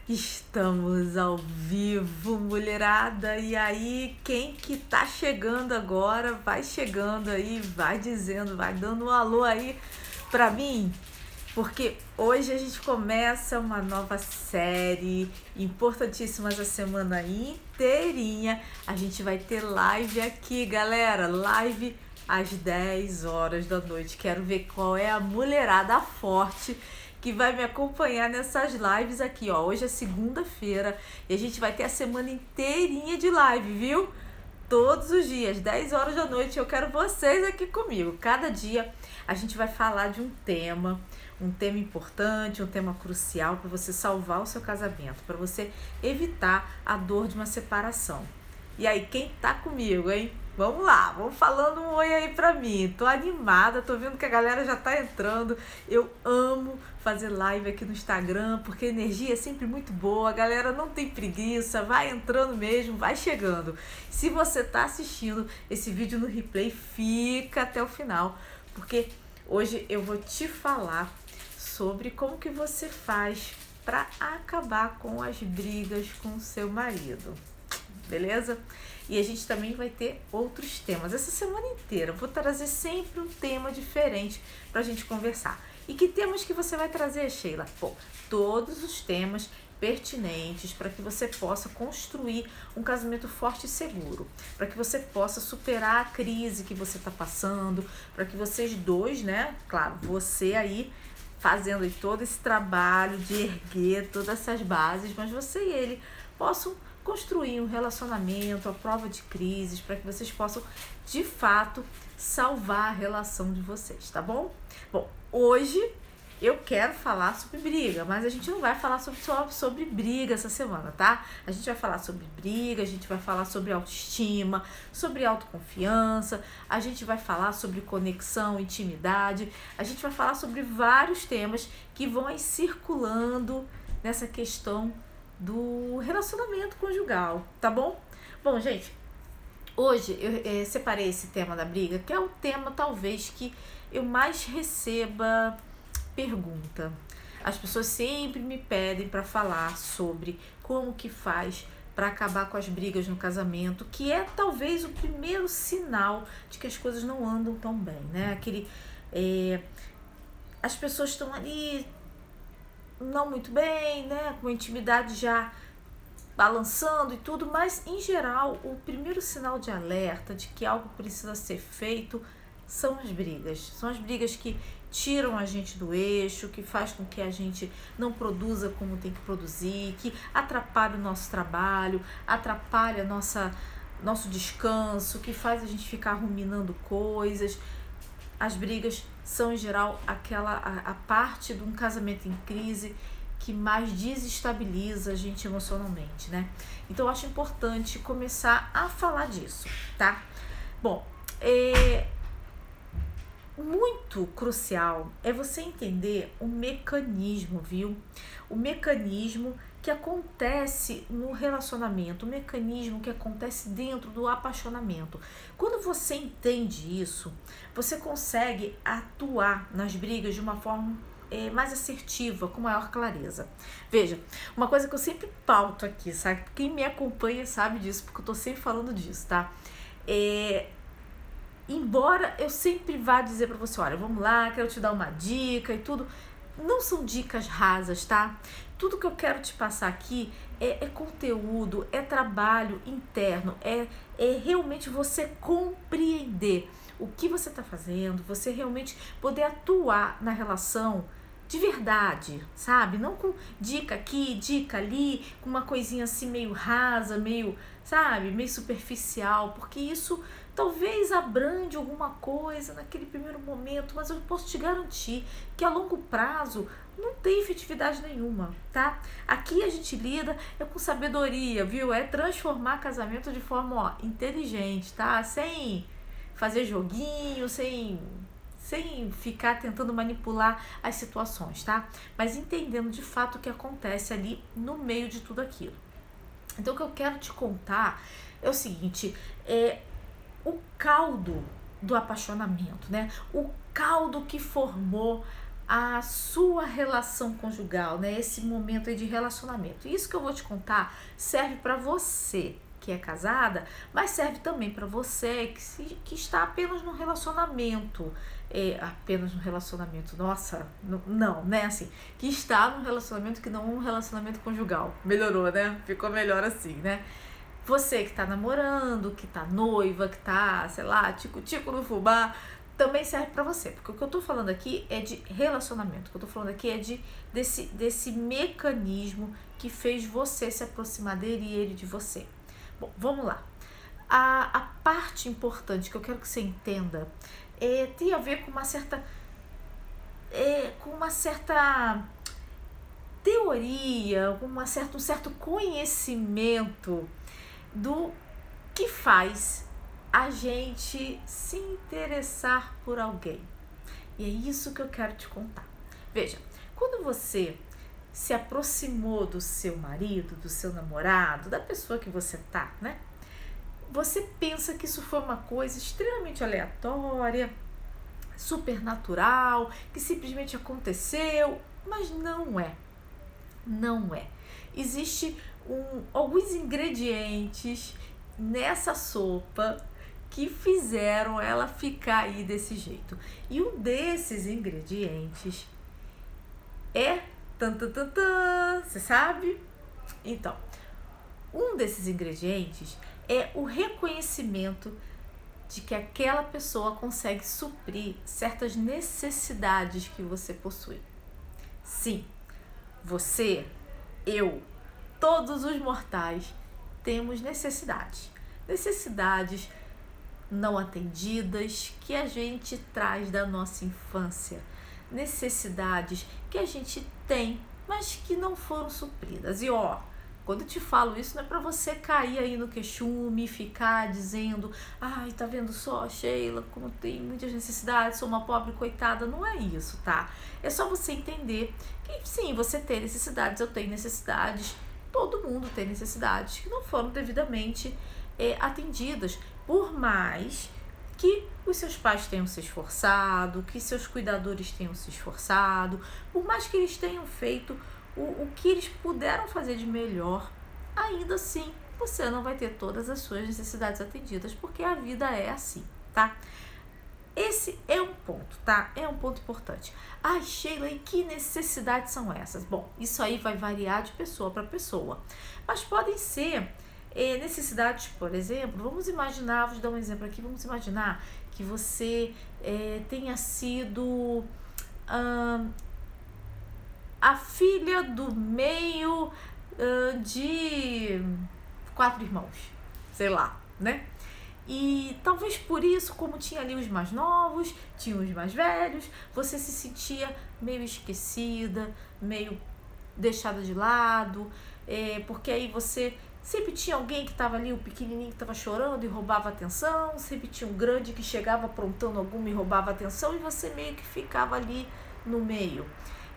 Estamos ao vivo, mulherada. E aí, quem que tá chegando agora, vai chegando aí, vai dizendo, vai dando um alô aí pra mim, porque hoje a gente começa uma nova série importantíssima essa semana inteirinha. A gente vai ter live aqui, galera, live às 10 horas da noite. Quero ver qual é a mulherada forte que vai me acompanhar nessas lives aqui, ó. Hoje é segunda-feira e a gente vai ter a semana inteirinha de live, viu? Todos os dias, 10 horas da noite, eu quero vocês aqui comigo. Cada dia a gente vai falar de um tema importante, um tema crucial para você salvar o seu casamento, para você evitar a dor de uma separação. E aí, quem tá comigo, hein? Vamos lá, vamos falando um oi aí pra mim. Tô animada, tô vendo que a galera já tá entrando. Eu amo fazer live aqui no Instagram, porque a energia é sempre muito boa. A galera não tem preguiça, vai entrando mesmo, vai chegando. Se você tá assistindo esse vídeo no replay, fica até o final, porque hoje eu vou te falar sobre como que você faz para acabar com as brigas com o seu marido. Beleza? E a gente também vai ter outros temas. Essa semana inteira eu vou trazer sempre um tema diferente pra gente conversar. E que temas que você vai trazer, Sheila? Pô, todos os temas pertinentes para que você possa construir um casamento forte e seguro, para que você possa superar a crise que você está passando, para que vocês dois, né, claro, você aí fazendo aí todo esse trabalho de erguer todas essas bases, mas você e ele possam construir um relacionamento à prova de crises, para que vocês possam, de fato, salvar a relação de vocês, tá bom? Bom, hoje eu quero falar sobre briga, mas a gente não vai falar sobre briga essa semana, tá? A gente vai falar sobre briga, a gente vai falar sobre autoestima, sobre autoconfiança, a gente vai falar sobre conexão, intimidade, a gente vai falar sobre vários temas que vão aí circulando nessa questão do relacionamento conjugal, tá bom? Bom, gente, hoje eu separei esse tema da briga, que é o tema talvez que eu mais receba pergunta. As pessoas sempre me pedem para falar sobre como que faz para acabar com as brigas no casamento, que é talvez o primeiro sinal de que as coisas não andam tão bem, né? As pessoas estão ali não muito bem, né? Com a intimidade já balançando e tudo, mas em geral o primeiro sinal de alerta de que algo precisa ser feito são as brigas. São as brigas que tiram a gente do eixo, que faz com que a gente não produza como tem que produzir, que atrapalha o nosso trabalho, atrapalha nosso descanso, que faz a gente ficar ruminando coisas. As brigas são, em geral, a parte de um casamento em crise que mais desestabiliza a gente emocionalmente, né? Então, eu acho importante começar a falar disso, tá? Bom, muito crucial é você entender o mecanismo, viu? O mecanismo que acontece no relacionamento, o mecanismo que acontece dentro do apaixonamento. Quando você entende isso, você consegue atuar nas brigas de uma forma mais assertiva, com maior clareza. Veja, uma coisa que eu sempre pauto aqui, sabe? Quem me acompanha sabe disso, porque eu tô sempre falando disso, tá? Embora eu sempre vá dizer pra você, olha, vamos lá, quero te dar uma dica e tudo, não são dicas rasas, tá? Tudo que eu quero te passar aqui é conteúdo, é trabalho interno, é realmente você compreender o que você tá fazendo, você realmente poder atuar na relação de verdade, sabe? Não com dica aqui, dica ali, com uma coisinha assim meio rasa, meio, sabe? Meio superficial, porque isso talvez abrande alguma coisa naquele primeiro momento, mas eu posso te garantir que a longo prazo não tem efetividade nenhuma, tá? Aqui a gente lida com sabedoria, viu? É transformar casamento de forma inteligente, tá? Sem fazer joguinho, sem ficar tentando manipular as situações, tá? Mas entendendo de fato o que acontece ali no meio de tudo aquilo. Então, o que eu quero te contar é o seguinte, o caldo do apaixonamento, né? O caldo que formou a sua relação conjugal, né? Esse momento aí de relacionamento. Isso que eu vou te contar serve para você que é casada, mas serve também para você que está apenas no relacionamento. Apenas no relacionamento, nossa, não, né? Assim, que está num relacionamento que não é um relacionamento conjugal. Melhorou, né? Ficou melhor assim, né? Você que tá namorando, que tá noiva, que tá, sei lá, tico-tico no fubá, também serve pra você. Porque o que eu tô falando aqui é de relacionamento. O que eu tô falando aqui é desse mecanismo que fez você se aproximar dele e ele de você. Bom, vamos lá. A parte importante que eu quero que você entenda tem a ver com uma certa teoria, um certo conhecimento do que faz a gente se interessar por alguém. E é isso que eu quero te contar. Veja, quando você se aproximou do seu marido, do seu namorado, da pessoa que você tá, né? Você pensa que isso foi uma coisa extremamente aleatória, supernatural, que simplesmente aconteceu, mas não é. Não é. Existe alguns ingredientes nessa sopa que fizeram ela ficar aí desse jeito. E um desses ingredientes é você sabe? Então, um desses ingredientes é o reconhecimento de que aquela pessoa consegue suprir certas necessidades que você possui. Sim, você, eu, todos os mortais temos necessidades. Necessidades não atendidas que a gente traz da nossa infância. Necessidades que a gente tem, mas que não foram supridas. E quando eu te falo isso, não é para você cair aí no queixume e ficar dizendo: ai, tá vendo só, Sheila, como tem muitas necessidades, sou uma pobre coitada. Não é isso, tá? É só você entender que sim, você tem necessidades, eu tenho necessidades, todo mundo tem necessidades que não foram devidamente atendidas, por mais que os seus pais tenham se esforçado, que seus cuidadores tenham se esforçado, por mais que eles tenham feito o que eles puderam fazer de melhor, ainda assim você não vai ter todas as suas necessidades atendidas, porque a vida é assim, tá? Esse é um ponto, tá? É um ponto importante. Ai, Sheila, e que necessidades são essas? Bom, isso aí vai variar de pessoa para pessoa, mas podem ser necessidades, por exemplo, vamos imaginar, vou te dar um exemplo aqui, vamos imaginar que você tenha sido a filha do meio de 4 irmãos, sei lá, né? E talvez por isso, como tinha ali os mais novos, tinha os mais velhos, você se sentia meio esquecida, meio deixada de lado, porque aí você sempre tinha alguém que estava ali, o pequenininho que estava chorando e roubava atenção, sempre tinha um grande que chegava aprontando alguma e roubava atenção, e você meio que ficava ali no meio.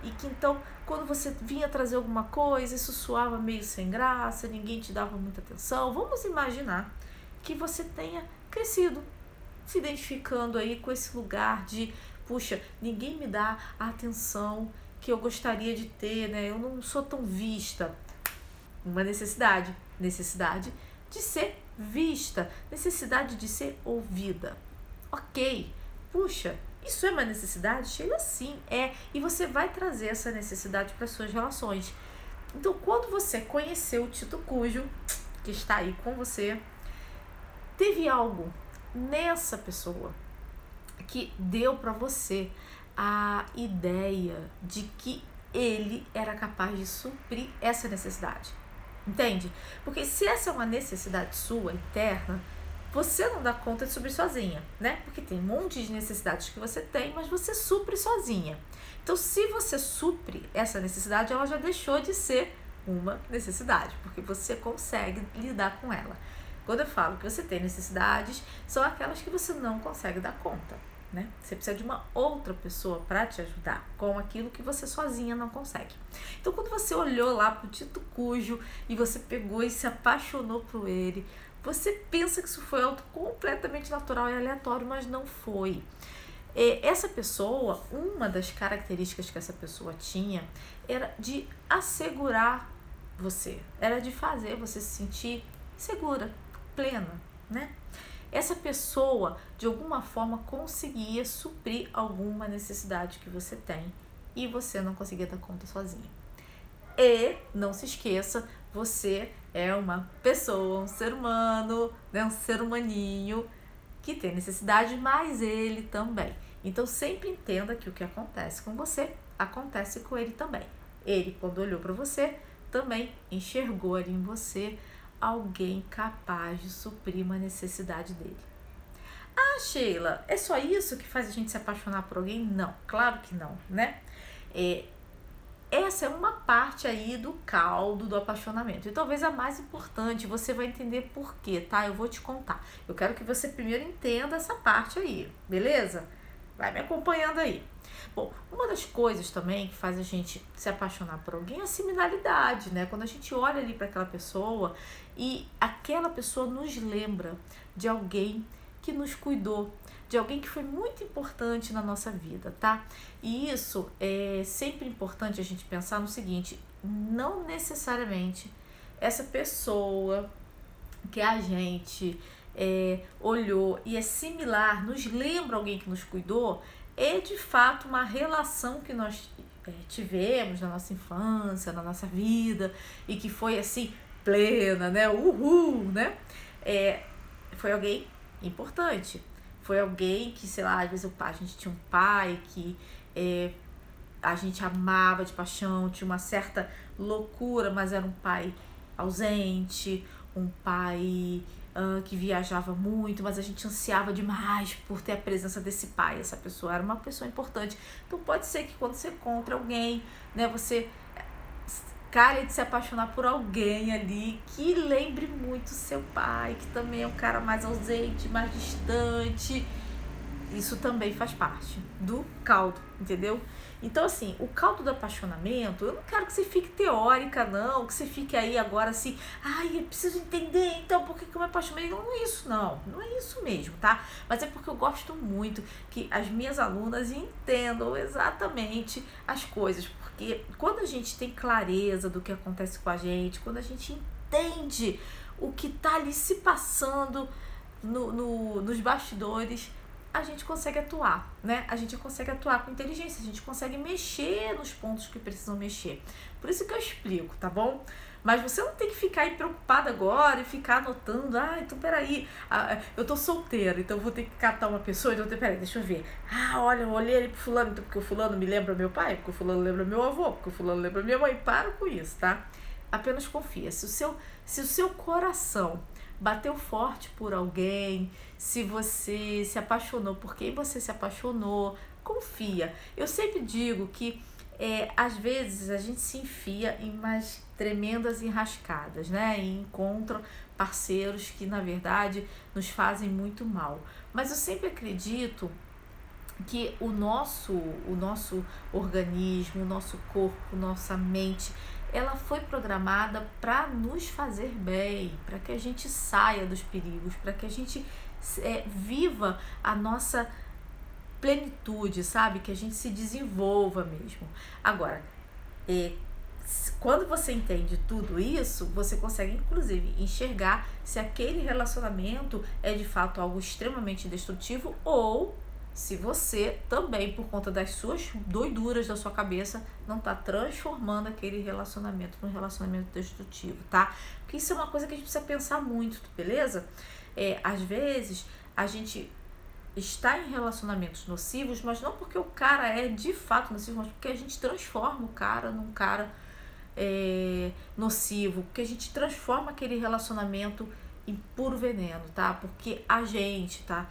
E que então, quando você vinha trazer alguma coisa, isso soava meio sem graça, ninguém te dava muita atenção. Vamos imaginar que você tenha crescido, se identificando aí com esse lugar de, puxa, ninguém me dá a atenção que eu gostaria de ter, né? Eu não sou tão vista. Uma necessidade de ser vista, necessidade de ser ouvida. Ok, puxa, isso é uma necessidade? Sheila, sim, é. E você vai trazer essa necessidade para suas relações. Então, quando você conheceu o Tito Cujo, que está aí com você, teve algo nessa pessoa que deu para você a ideia de que ele era capaz de suprir essa necessidade. Entende? Porque se essa é uma necessidade sua, interna, você não dá conta de suprir sozinha, né? Porque tem um monte de necessidades que você tem, mas você supre sozinha. Então, se você supre essa necessidade, ela já deixou de ser uma necessidade, porque você consegue lidar com ela. Quando eu falo que você tem necessidades, são aquelas que você não consegue dar conta, né? Você precisa de uma outra pessoa para te ajudar com aquilo que você sozinha não consegue. Então, quando você olhou lá pro Tito Cujo e você pegou e se apaixonou por ele, você pensa que isso foi algo completamente natural e aleatório, mas não foi. Essa pessoa, uma das características que essa pessoa tinha era de assegurar você, era de fazer você se sentir segura, plena, né? Essa pessoa, de alguma forma, conseguia suprir alguma necessidade que você tem e você não conseguia dar conta sozinha. E, não se esqueça, você é uma pessoa, um ser humano, né? Um ser humaninho que tem necessidade, mas ele também. Então, sempre entenda que o que acontece com você, acontece com ele também. Ele, quando olhou para você, também enxergou ali em você alguém capaz de suprir uma necessidade dele. Ah, Sheila, é só isso que faz a gente se apaixonar por alguém? Não, claro que não, né? Essa é uma parte aí do caldo do apaixonamento. E talvez a mais importante, você vai entender por quê, tá? Eu vou te contar. Eu quero que você primeiro entenda essa parte aí, beleza? Vai me acompanhando aí. Bom, uma das coisas também que faz a gente se apaixonar por alguém é a similaridade, né? Quando a gente olha ali para aquela pessoa e aquela pessoa nos lembra de alguém que nos cuidou, de alguém que foi muito importante na nossa vida, tá? E isso é sempre importante a gente pensar no seguinte: não necessariamente essa pessoa que a gente olhou e é similar, nos lembra alguém que nos cuidou, é de fato uma relação que nós tivemos na nossa infância, na nossa vida, e que foi assim, plena, né? Uhul, né? Foi alguém importante. Foi alguém que, sei lá, às vezes a gente tinha um pai que a gente amava de paixão, tinha uma certa loucura, mas era um pai ausente, um pai que viajava muito, mas a gente ansiava demais por ter a presença desse pai. Essa pessoa era uma pessoa importante. Então pode ser que quando você encontra alguém, né, você cara de se apaixonar por alguém ali que lembre muito seu pai, que também é um cara mais ausente, mais distante. Isso também faz parte do caldo, entendeu? Então, assim, o caldo do apaixonamento, eu não quero que você fique teórica, não, que você fique aí agora assim, ai, eu preciso entender, então, por que eu me apaixonei? Não é isso, não é isso mesmo, tá? Mas é porque eu gosto muito que as minhas alunas entendam exatamente as coisas, porque quando a gente tem clareza do que acontece com a gente, quando a gente entende o que tá ali se passando nos bastidores, a gente consegue atuar, né? A gente consegue atuar com inteligência, a gente consegue mexer nos pontos que precisam mexer. Por isso que eu explico, tá bom? Mas você não tem que ficar aí preocupada agora e ficar anotando, então peraí, eu tô solteira, então eu vou ter que catar uma pessoa, então peraí, deixa eu ver. Olha, eu olhei ali pro fulano, então, porque o fulano me lembra meu pai, porque o fulano lembra meu avô, porque o fulano lembra minha mãe. Para com isso, tá? Apenas confia. Se o seu coração bateu forte por alguém, se você se apaixonou por quem você se apaixonou, confia. Eu sempre digo que às vezes a gente se enfia em umas tremendas enrascadas, né? E encontra parceiros que na verdade nos fazem muito mal. Mas eu sempre acredito que o nosso organismo, o nosso corpo, nossa mente, ela foi programada para nos fazer bem, para que a gente saia dos perigos, para que a gente viva a nossa plenitude, sabe? Que a gente se desenvolva mesmo. Agora, quando você entende tudo isso, você consegue inclusive enxergar se aquele relacionamento é de fato algo extremamente destrutivo ou se você também, por conta das suas doiduras da sua cabeça, não está transformando aquele relacionamento num relacionamento destrutivo, tá? Porque isso é uma coisa que a gente precisa pensar muito, beleza? Às vezes, a gente está em relacionamentos nocivos, mas não porque o cara é de fato nocivo, mas porque a gente transforma o cara num cara nocivo, porque a gente transforma aquele relacionamento em puro veneno, tá? Porque a gente tá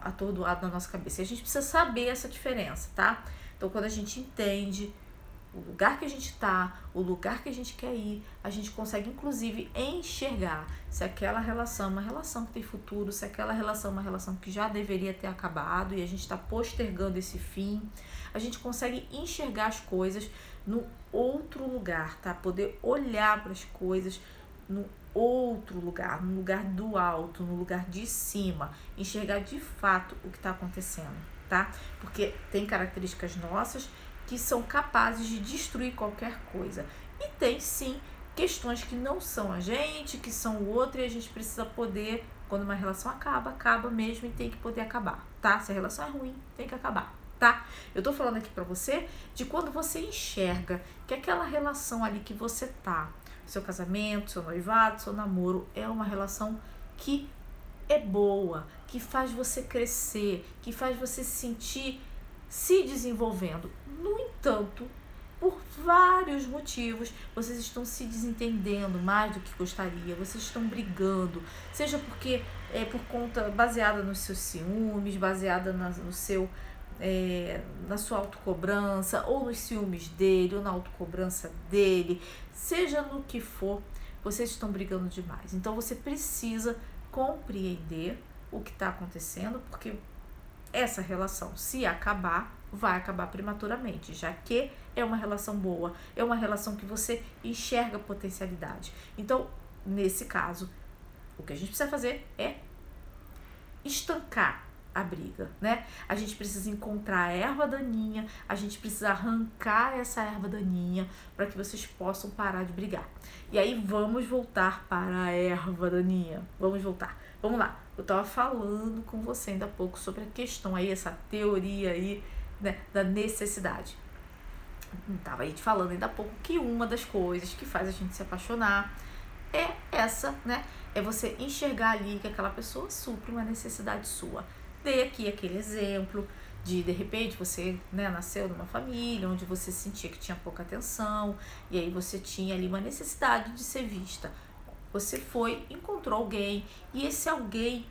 atordoado na nossa cabeça. E a gente precisa saber essa diferença, tá? Então, quando a gente entende o lugar que a gente tá, o lugar que a gente quer ir, a gente consegue, inclusive, enxergar se aquela relação é uma relação que tem futuro, se aquela relação é uma relação que já deveria ter acabado e a gente está postergando esse fim. A gente consegue enxergar as coisas no outro lugar, tá? Poder olhar para as coisas no outro lugar, no lugar do alto, no lugar de cima, enxergar de fato o que está acontecendo. tá? Porque tem características nossas que são capazes de destruir qualquer coisa. E tem sim questões que não são a gente, que são o outro, e a gente precisa poder, quando uma relação acaba mesmo e tem que poder acabar, tá? Se a relação é ruim, tem que acabar, tá? Eu tô falando aqui pra você de quando você enxerga que aquela relação ali que você tá, seu casamento, seu noivado, seu namoro, é uma relação que é boa, que faz você crescer, que faz você se sentir se desenvolvendo. No entanto, por vários motivos, vocês estão se desentendendo mais do que gostaria, vocês estão brigando, seja porque é por conta, baseada nos seus ciúmes, baseada no seu, na sua autocobrança, ou nos ciúmes dele, ou na autocobrança dele, seja no que for, vocês estão brigando demais. Então você precisa compreender o que está acontecendo, porque essa relação, se acabar, vai acabar prematuramente, já que é uma relação boa, é uma relação que você enxerga potencialidade. Então, nesse caso, o que a gente precisa fazer é estancar a briga, né? A gente precisa encontrar a erva daninha, a gente precisa arrancar essa erva daninha para que vocês possam parar de brigar. E aí vamos voltar para a erva daninha. Vamos voltar. Vamos lá. Eu estava falando com você ainda há pouco sobre a questão aí, essa teoria aí, né, da necessidade. Estava aí te falando ainda há pouco que uma das coisas que faz a gente se apaixonar é essa, né? É você enxergar ali que aquela pessoa supre uma necessidade sua. Dei aqui aquele exemplo de repente, você, né, nasceu numa família onde você sentia que tinha pouca atenção, e aí você tinha ali uma necessidade de ser vista. Você foi, encontrou alguém, e esse alguém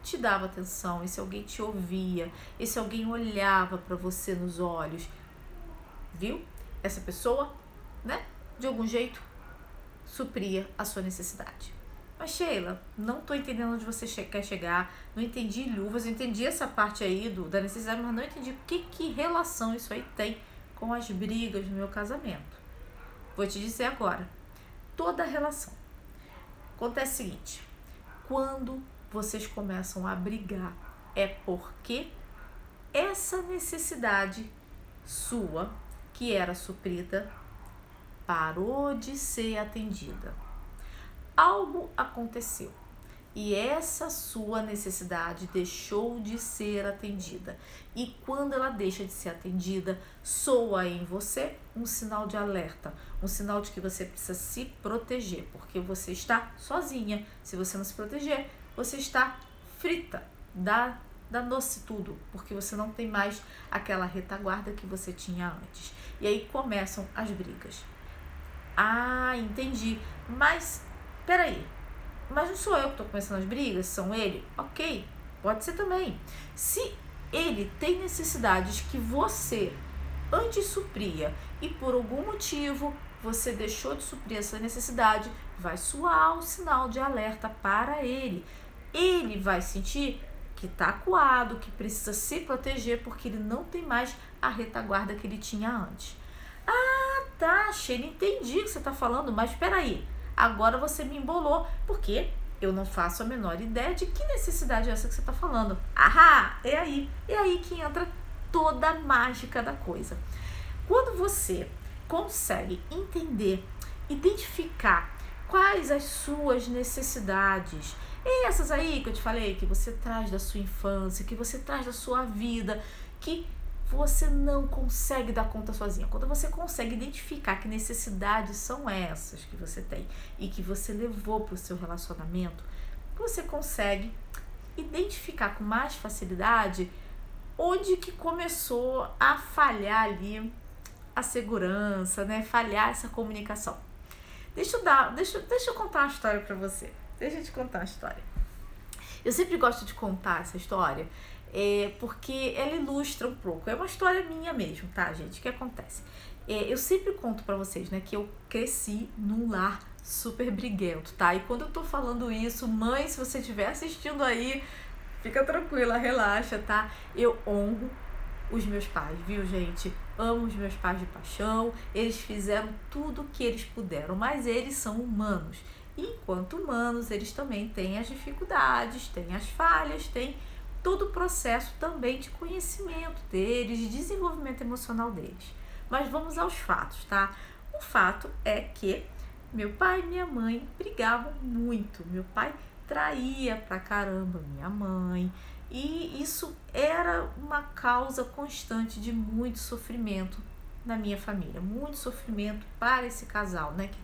te dava atenção, esse alguém te ouvia, esse alguém olhava para você nos olhos, viu? Essa pessoa, né, de algum jeito, supria a sua necessidade. Mas Sheila, não tô entendendo onde você quer chegar, não entendi luvas, eu entendi essa parte aí da necessidade, mas não entendi que relação isso aí tem com as brigas no meu casamento. Vou te dizer agora, toda relação. Acontece o seguinte, quando vocês começam a brigar, é porque essa necessidade sua, que era suprida, parou de ser atendida. Algo aconteceu e essa sua necessidade deixou de ser atendida. E quando ela deixa de ser atendida, soa em você um sinal de alerta, um sinal de que você precisa se proteger, porque você está sozinha. Se você não se proteger, você está frita, danou-se tudo, porque você não tem mais aquela retaguarda que você tinha antes. E aí começam as brigas. Ah, entendi, mas peraí, mas não sou eu que estou começando as brigas, são ele? Ok, pode ser também. Se ele tem necessidades que você antes supria e por algum motivo você deixou de suprir essa necessidade, vai soar um sinal de alerta para ele. Ele vai sentir que está acuado, que precisa se proteger porque ele não tem mais a retaguarda que ele tinha antes. Ah, tá, Sheila, entendi o que você está falando, mas peraí, agora você me embolou, porque eu não faço a menor ideia de que necessidade é essa que você está falando. Ahá, é aí que entra toda a mágica da coisa. Quando você consegue entender, identificar quais as suas necessidades, essas aí que eu te falei, que você traz da sua infância, que você traz da sua vida, que você não consegue dar conta sozinha. Quando você consegue identificar que necessidades são essas que você tem e que você levou para o seu relacionamento, você consegue identificar com mais facilidade onde que começou a falhar ali a segurança, né? Falhar essa comunicação. Deixa eu contar uma história para você. Deixa eu te contar uma história. Eu sempre gosto de contar essa história porque ela ilustra um pouco. É uma história minha mesmo, tá, gente? O que acontece? Eu sempre conto pra vocês, né, que eu cresci num lar super briguento, tá? E quando eu tô falando isso, mãe, se você estiver assistindo aí, fica tranquila, relaxa, tá? Eu honro os meus pais, viu, gente? Amo os meus pais de paixão, eles fizeram tudo o que eles puderam, mas eles são humanos. E enquanto humanos, eles também têm as dificuldades, têm as falhas, têm todo o processo também de conhecimento deles, de desenvolvimento emocional deles. Mas vamos aos fatos, tá? O fato é que meu pai e minha mãe brigavam muito. Meu pai traía pra caramba minha mãe, e isso era uma causa constante de muito sofrimento na minha família, muito sofrimento para esse casal, né? Que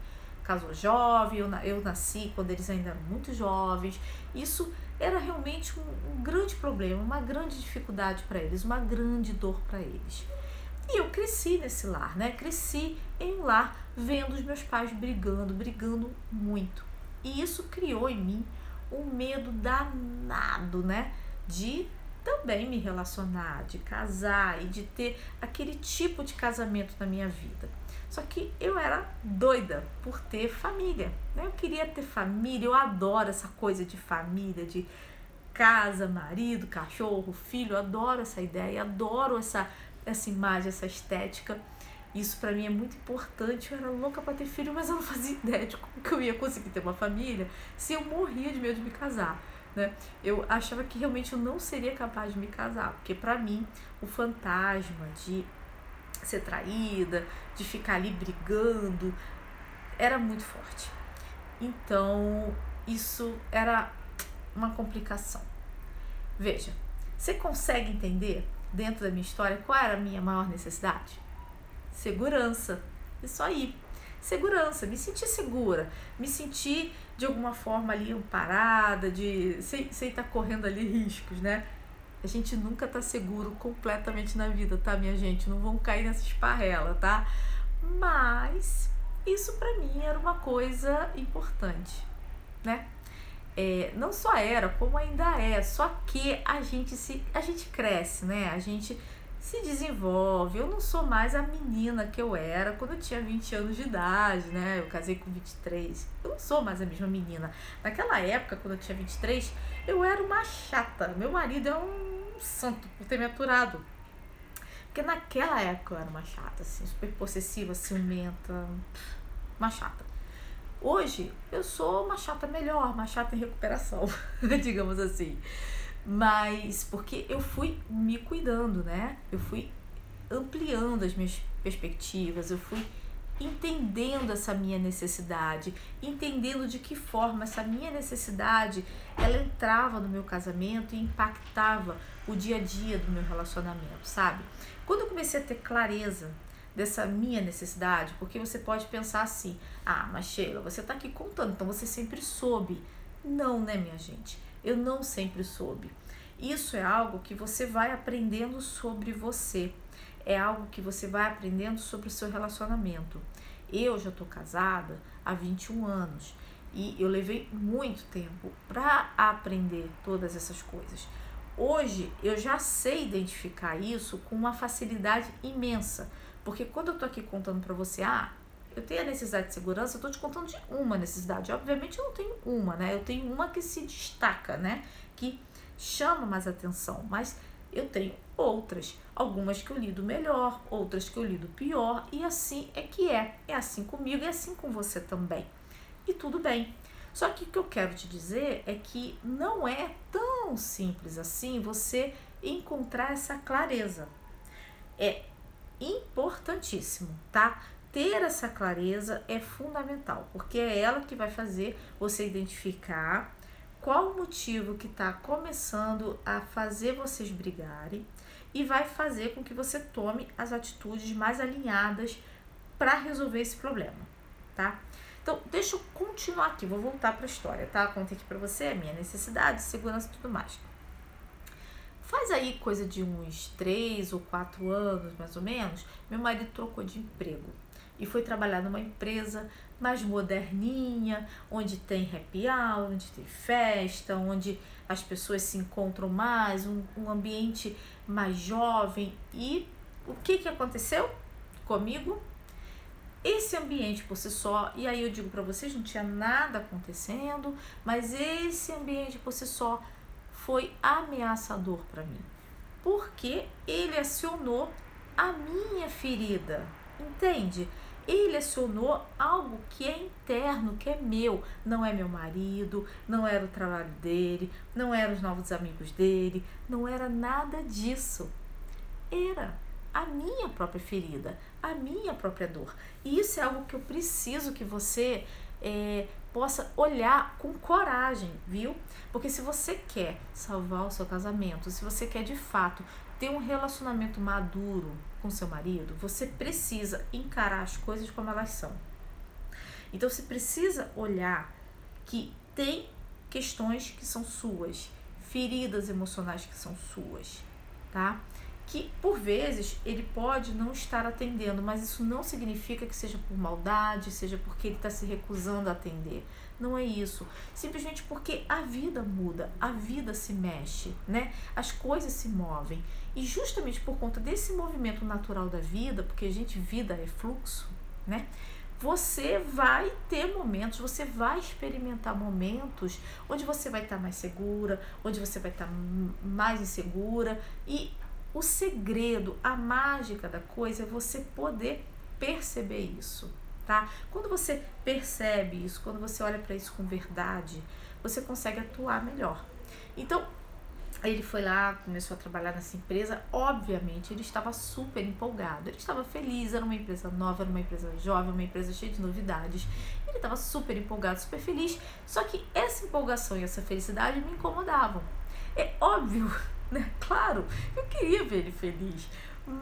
casou jovem, eu nasci quando eles ainda eram muito jovens. Isso era realmente um grande problema, uma grande dificuldade para eles, uma grande dor para eles. E eu cresci nesse lar, né? Cresci em um lar vendo os meus pais brigando muito. E isso criou em mim um medo danado, né? De também me relacionar, de casar e de ter aquele tipo de casamento na minha vida. Só que eu era doida por ter família, né? Eu queria ter família, eu adoro essa coisa de família, de casa, marido, cachorro, filho, eu adoro essa ideia, adoro essa imagem, essa estética. Isso pra mim é muito importante. Eu era louca pra ter filho, mas eu não fazia ideia de como que eu ia conseguir ter uma família se eu morria de medo de me casar, né? Eu achava que realmente eu não seria capaz de me casar, porque pra mim o fantasma de ser traída, de ficar ali brigando, era muito forte. Então, isso era uma complicação. Veja, você consegue entender dentro da minha história qual era a minha maior necessidade? Segurança. Isso aí. Segurança, me sentir segura, me sentir de alguma forma ali amparada, sem estar correndo ali riscos, né? A gente nunca tá seguro completamente na vida, tá, minha gente? Não vão cair nessa esparrela, tá? Mas isso pra mim era uma coisa importante, né? Não só era, como ainda é, só que a gente cresce, né? A gente se desenvolve. Eu não sou mais a menina que eu era quando eu tinha 20 anos de idade, né? Eu casei com 23. Eu não sou mais a mesma menina. Naquela época, quando eu tinha 23, eu era uma chata. Meu marido é um santo por ter me aturado. Porque naquela época eu era uma chata, assim, super possessiva, ciumenta, uma chata. Hoje eu sou uma chata melhor, uma chata em recuperação, digamos assim. Mas porque eu fui me cuidando, né? Eu fui ampliando as minhas perspectivas, eu fui entendendo essa minha necessidade, entendendo de que forma essa minha necessidade ela entrava no meu casamento e impactava o dia a dia do meu relacionamento, sabe? Quando eu comecei a ter clareza dessa minha necessidade, porque você pode pensar assim, mas Sheila, você tá aqui contando, então você sempre soube. Não, né, minha gente? Eu não sempre soube. Isso é algo que você vai aprendendo sobre você. É algo que você vai aprendendo sobre o seu relacionamento. Eu já tô casada há 21 anos e eu levei muito tempo para aprender todas essas coisas. Hoje eu já sei identificar isso com uma facilidade imensa, porque quando eu tô aqui contando para você, eu tenho a necessidade de segurança, eu tô te contando de uma necessidade. Obviamente eu não tenho uma, né? Eu tenho uma que se destaca, né? Que chama mais atenção, mas eu tenho outras, algumas que eu lido melhor, outras que eu lido pior, e assim é que é assim comigo e assim com você também, e tudo bem. Só que o que eu quero te dizer é que não é tão simples assim você encontrar essa clareza. É importantíssimo, tá? Ter essa clareza é fundamental, porque é ela que vai fazer você identificar qual o motivo que está começando a fazer vocês brigarem e vai fazer com que você tome as atitudes mais alinhadas para resolver esse problema, tá? Então, deixa eu continuar aqui, vou voltar para a história, tá? Contei aqui para você a minha necessidade, segurança e tudo mais. Faz aí coisa de uns 3 ou 4 anos, mais ou menos, meu marido trocou de emprego e foi trabalhar numa empresa mais moderninha, onde tem happy hour, onde tem festa, onde as pessoas se encontram mais, um ambiente mais jovem. E o que aconteceu comigo? Esse ambiente por si só, e aí eu digo para vocês, não tinha nada acontecendo, mas esse ambiente por si só foi ameaçador para mim, porque ele acionou a minha ferida, entende? ele acionou algo que é interno, que é meu. Não é meu marido, não era o trabalho dele, não eram os novos amigos dele, não era nada disso. Era a minha própria ferida, a minha própria dor. E isso é algo que eu preciso que você possa olhar com coragem, viu? Porque se você quer salvar o seu casamento, se você quer de fato ter um relacionamento maduro com seu marido, você precisa encarar as coisas como elas são. Então você precisa olhar que tem questões que são suas, feridas emocionais que são suas, tá? Que por vezes ele pode não estar atendendo, mas isso não significa que seja por maldade, seja porque ele está se recusando a atender. Não é isso. Simplesmente porque a vida muda, a vida se mexe, né? As coisas se movem. E justamente por conta desse movimento natural da vida, porque vida é fluxo, né? Você vai ter momentos, você vai experimentar momentos onde você vai estar mais segura, onde você vai estar mais insegura. E o segredo, a mágica da coisa é você poder perceber isso, tá? Quando você percebe isso, quando você olha para isso com verdade, você consegue atuar melhor. Então, ele foi lá, começou a trabalhar nessa empresa. Obviamente, ele estava super empolgado, ele estava feliz, era uma empresa nova, era uma empresa jovem, uma empresa cheia de novidades. Ele estava super empolgado, super feliz, só que essa empolgação e essa felicidade me incomodavam. É óbvio, né? Claro, eu queria ver ele feliz,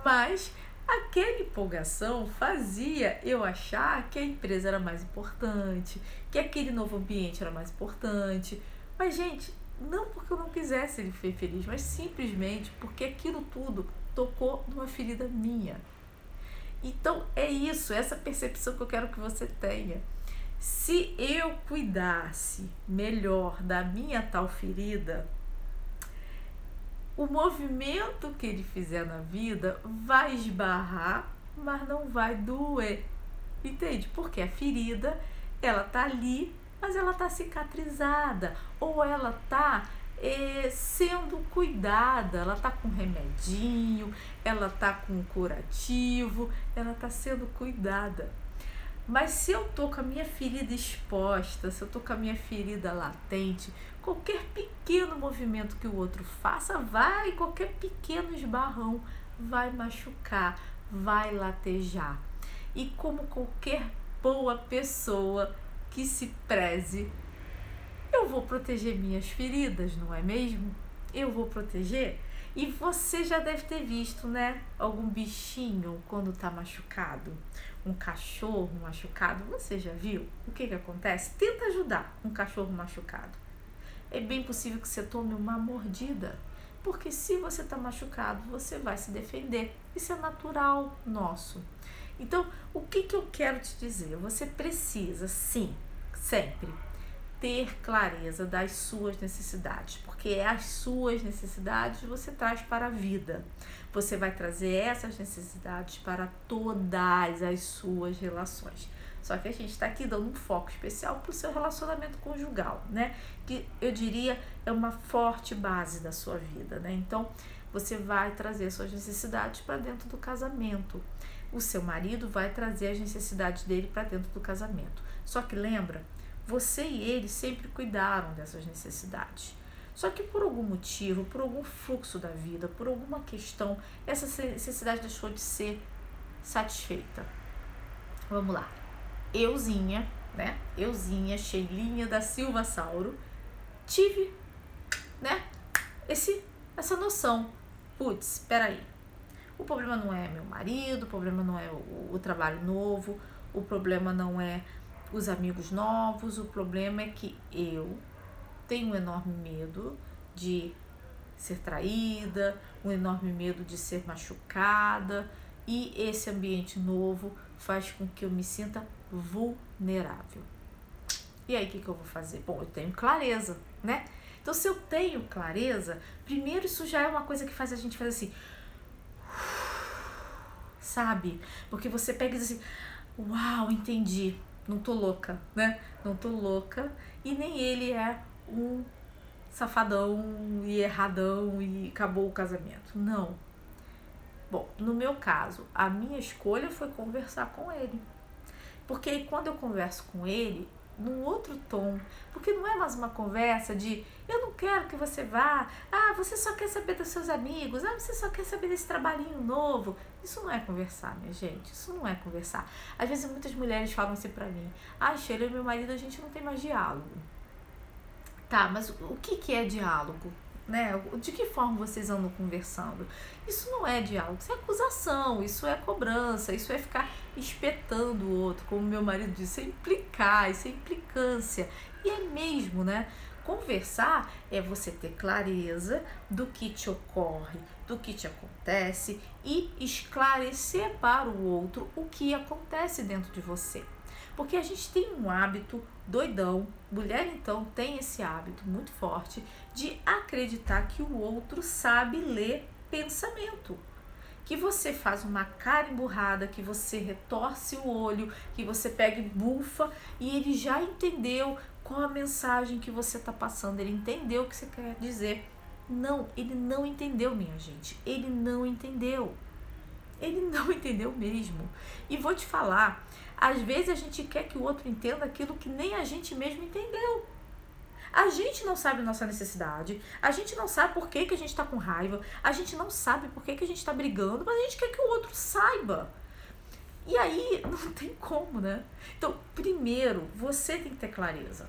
mas aquela empolgação fazia eu achar que a empresa era mais importante, que aquele novo ambiente era mais importante. Mas, gente, não porque eu não quisesse ele ser feliz, mas simplesmente porque aquilo tudo tocou numa ferida minha. Então é isso, essa percepção que eu quero que você tenha. Se eu cuidasse melhor da minha tal ferida, o movimento que ele fizer na vida vai esbarrar, mas não vai doer. Entende? Porque a ferida, ela tá ali, mas ela tá cicatrizada, ou ela tá sendo cuidada, ela tá com remedinho, ela tá com curativo, ela tá sendo cuidada. Mas se eu tô com a minha ferida exposta, se eu tô com a minha ferida latente, qualquer pequeno movimento que o outro faça qualquer pequeno esbarrão vai machucar, vai latejar. E como qualquer boa pessoa que se preze, eu vou proteger minhas feridas, não é mesmo? Eu vou proteger. E você já deve ter visto, né? Algum bichinho quando tá machucado. Um cachorro machucado. Você já viu? O que acontece? Tenta ajudar um cachorro machucado. É bem possível que você tome uma mordida. Porque se você tá machucado, você vai se defender. Isso é natural nosso. Então, o que eu quero te dizer? Você precisa, sim, sempre ter clareza das suas necessidades, porque é as suas necessidades que você traz para a vida. Você vai trazer essas necessidades para todas as suas relações. Só que a gente está aqui dando um foco especial para o seu relacionamento conjugal, né? Que eu diria é uma forte base da sua vida, né? Então, você vai trazer suas necessidades para dentro do casamento. O seu marido vai trazer as necessidades dele para dentro do casamento. Só que lembra, você e ele sempre cuidaram dessas necessidades. Só que por algum motivo, por algum fluxo da vida, por alguma questão, essa necessidade deixou de ser satisfeita. Vamos lá. Euzinha, né? Euzinha, Sheilinha da Silva Sauro, tive, né? Essa noção. Putz, espera aí. O problema não é meu marido, o problema não é o trabalho novo, o problema não é os amigos novos, o problema é que eu tenho um enorme medo de ser traída, um enorme medo de ser machucada, e esse ambiente novo faz com que eu me sinta vulnerável. E aí, o que eu vou fazer? Bom, eu tenho clareza, né? Então, se eu tenho clareza, primeiro isso já é uma coisa que faz a gente fazer assim, sabe? Porque você pega e diz assim, uau, entendi, não tô louca, né? Não tô louca, e nem ele é um safadão e erradão e acabou o casamento. Não. Bom, no meu caso, a minha escolha foi conversar com ele. Porque aí quando eu converso com ele, num outro tom, porque não é mais uma conversa de eu não quero que você vá, você só quer saber dos seus amigos, você só quer saber desse trabalhinho novo. Isso não é conversar, minha gente, isso não é conversar. Às vezes muitas mulheres falam assim pra mim, Sheila, eu e meu marido, a gente não tem mais diálogo. Tá, mas o que é diálogo? Né? De que forma vocês andam conversando? Isso não é diálogo, isso é acusação, isso é cobrança, isso é ficar espetando o outro, como meu marido disse, é implicar, isso é implicância. E é mesmo, né? Conversar é você ter clareza do que te ocorre, do que te acontece e esclarecer para o outro o que acontece dentro de você. Porque a gente tem um hábito doidão, mulher então tem esse hábito muito forte de acreditar que o outro sabe ler pensamento. Que você faz uma cara emburrada, que você retorce o olho, que você pega e bufa e ele já entendeu qual a mensagem que você está passando, ele entendeu o que você quer dizer. Não, ele não entendeu, minha gente, ele não entendeu. Ele não entendeu mesmo. E vou te falar, às vezes a gente quer que o outro entenda aquilo que nem a gente mesmo entendeu. A gente não sabe a nossa necessidade, a gente não sabe por que a gente está com raiva, a gente não sabe por que a gente está brigando, mas a gente quer que o outro saiba. E aí não tem como, né? Então, primeiro, você tem que ter clareza.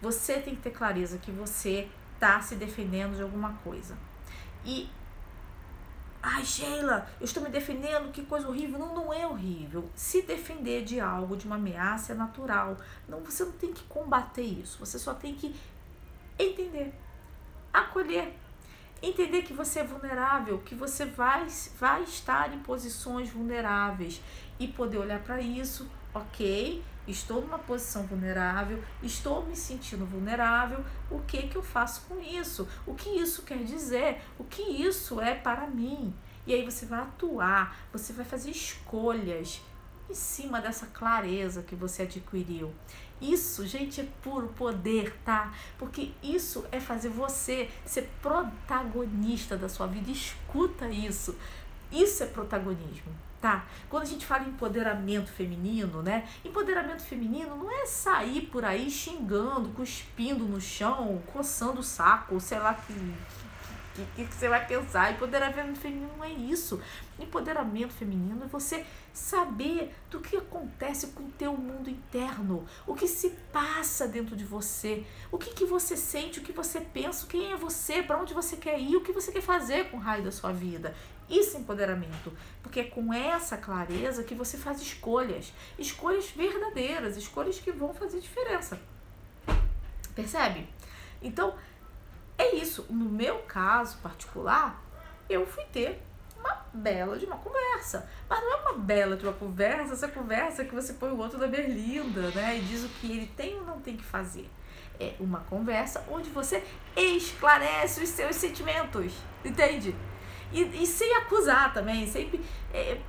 Você tem que ter clareza que você está se defendendo de alguma coisa. E Sheila, eu estou me defendendo, que coisa horrível. Não, não é horrível. Se defender de algo, de uma ameaça, é natural. Não, você não tem que combater isso. Você só tem que entender, acolher, entender que você é vulnerável, que você vai estar em posições vulneráveis e poder olhar para isso, ok, estou numa posição vulnerável, estou me sentindo vulnerável, o que eu faço com isso? O que isso quer dizer? O que isso é para mim? E aí você vai atuar, você vai fazer escolhas em cima dessa clareza que você adquiriu. Isso, gente, é puro poder, tá? Porque isso é fazer você ser protagonista da sua vida. Escuta isso. Isso é protagonismo, tá? Quando a gente fala em empoderamento feminino, né? Empoderamento feminino não é sair por aí xingando, cuspindo no chão, coçando o saco, sei lá que você vai pensar. Empoderamento feminino não é isso. Empoderamento feminino é você saber do que acontece com o teu mundo interno, o que se passa dentro de você, o que você sente, o que você pensa, quem é você, para onde você quer ir, o que você quer fazer com o raio da sua vida. Isso é empoderamento, porque é com essa clareza que você faz escolhas verdadeiras, escolhas que vão fazer diferença. Percebe? Então, é isso. No meu caso particular, eu fui ter uma bela de uma conversa. Mas não é uma bela de uma conversa, essa conversa que você põe o outro na berlinda, né? E diz o que ele tem ou não tem que fazer. É uma conversa onde você esclarece os seus sentimentos, entende? E sem acusar também, sempre.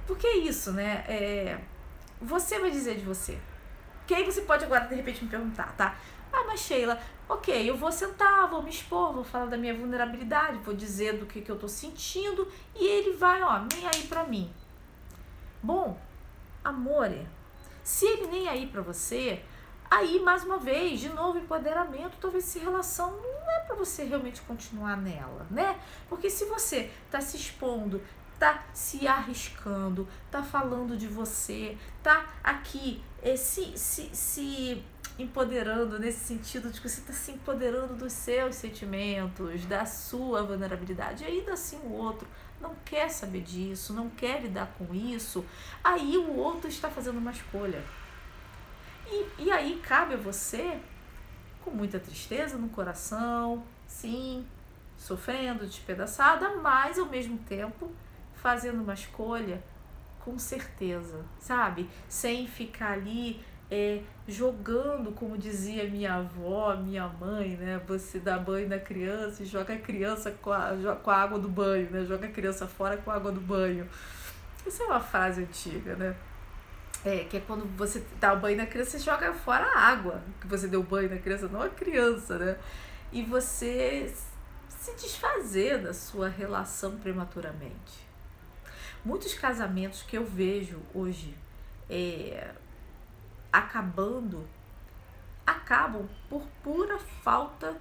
Porque é isso, né? Você vai dizer de você. Que aí você pode agora, de repente, me perguntar, tá? Mas Sheila, ok, eu vou sentar, vou me expor, vou falar da minha vulnerabilidade, vou dizer do que eu tô sentindo e ele vai, nem aí pra mim. Bom, amore, se ele nem aí pra você, aí, mais uma vez, de novo, empoderamento, talvez essa relação não é pra você realmente continuar nela, né? Porque se você tá se expondo, tá se arriscando, tá falando de você, tá aqui se empoderando nesse sentido de que você está se empoderando dos seus sentimentos, da sua vulnerabilidade, e ainda assim o outro não quer saber disso, não quer lidar com isso, aí o outro está fazendo uma escolha. E aí cabe a você, com muita tristeza no coração, sim, sofrendo, despedaçada, mas ao mesmo tempo fazendo uma escolha com certeza, sabe? Sem ficar ali jogando, como dizia minha avó, minha mãe, né? Você dá banho na criança e joga a criança com a água do banho, né? Joga a criança fora com a água do banho. Isso é uma frase antiga, né? Que é quando você dá o banho na criança, você joga fora a água que você deu banho na criança, não a criança, né? E você se desfazer da sua relação prematuramente. Muitos casamentos que eu vejo hoje acabam por pura falta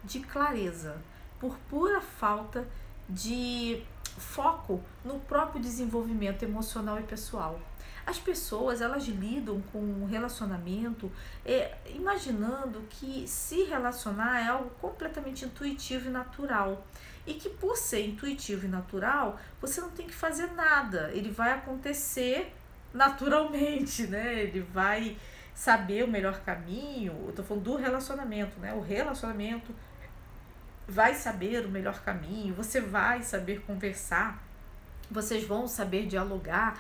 de clareza, por pura falta de foco no próprio desenvolvimento emocional e pessoal. As pessoas, elas lidam com o relacionamento imaginando que se relacionar é algo completamente intuitivo e natural. E que por ser intuitivo e natural, você não tem que fazer nada. Ele vai acontecer naturalmente, né? Ele vai saber o melhor caminho. Eu tô falando do relacionamento, né? O relacionamento vai saber o melhor caminho, você vai saber conversar, vocês vão saber dialogar.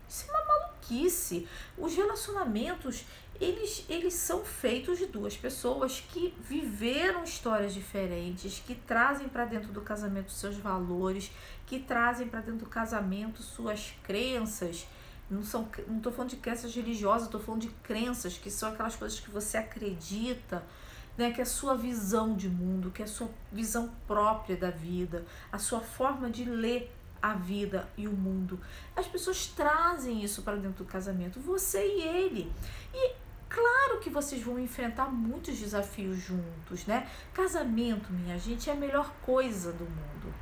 Isso é uma maluquice. Os relacionamentos, eles são feitos de duas pessoas que viveram histórias diferentes, que trazem para dentro do casamento seus valores, que trazem para dentro do casamento suas crenças. Não estou falando de crenças religiosas, estou falando de crenças, que são aquelas coisas que você acredita, né, que é a sua visão de mundo, que é a sua visão própria da vida, a sua forma de ler a vida e o mundo. As pessoas trazem isso para dentro do casamento, você e ele. E claro que vocês vão enfrentar muitos desafios juntos, né? Casamento, minha gente, é a melhor coisa do mundo.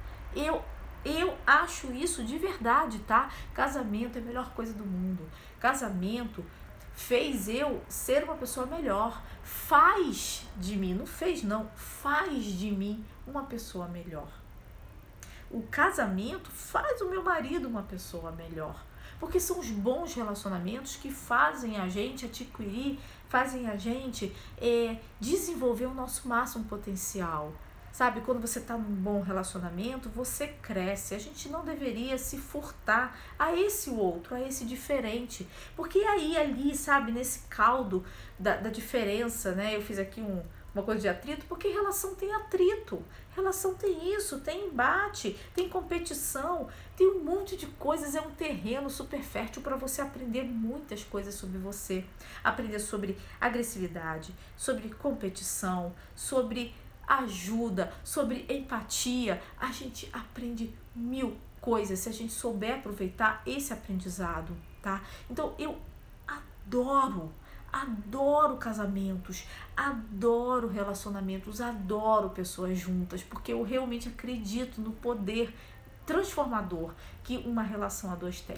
Eu acho isso de verdade, tá? Casamento é a melhor coisa do mundo. Casamento fez eu ser uma pessoa melhor. Faz de mim, não fez não, faz de mim uma pessoa melhor. O casamento faz o meu marido uma pessoa melhor. Porque são os bons relacionamentos que fazem a gente adquirir, fazem a gente desenvolver o nosso máximo potencial. Sabe, quando você está num bom relacionamento, você cresce. A gente não deveria se furtar a esse outro, a esse diferente. Porque aí, ali, sabe, nesse caldo da diferença, né? Eu fiz aqui uma coisa de atrito, porque relação tem atrito. Relação tem isso, tem embate, tem competição, tem um monte de coisas. É um terreno super fértil para você aprender muitas coisas sobre você. Aprender sobre agressividade, sobre competição, sobre ajuda, sobre empatia. A gente aprende mil coisas se a gente souber aproveitar esse aprendizado, tá? Então eu adoro casamentos, adoro relacionamentos, adoro pessoas juntas, porque eu realmente acredito no poder transformador que uma relação a dois tem.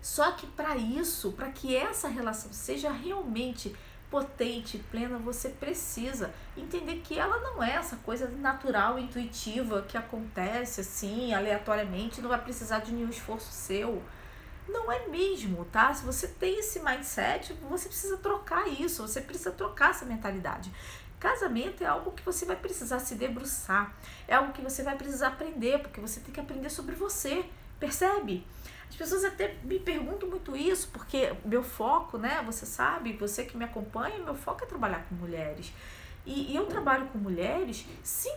Só que para isso, para que essa relação seja realmente potente, plena, você precisa entender que ela não é essa coisa natural, intuitiva, que acontece assim, aleatoriamente, não vai precisar de nenhum esforço seu. Não é mesmo, tá? Se você tem esse mindset, você precisa trocar isso, você precisa trocar essa mentalidade. Casamento é algo que você vai precisar se debruçar, é algo que você vai precisar aprender, porque você tem que aprender sobre você, percebe? As pessoas até me perguntam muito isso, porque meu foco, né, você sabe, você que me acompanha, meu foco é trabalhar com mulheres. E eu trabalho com mulheres, sim,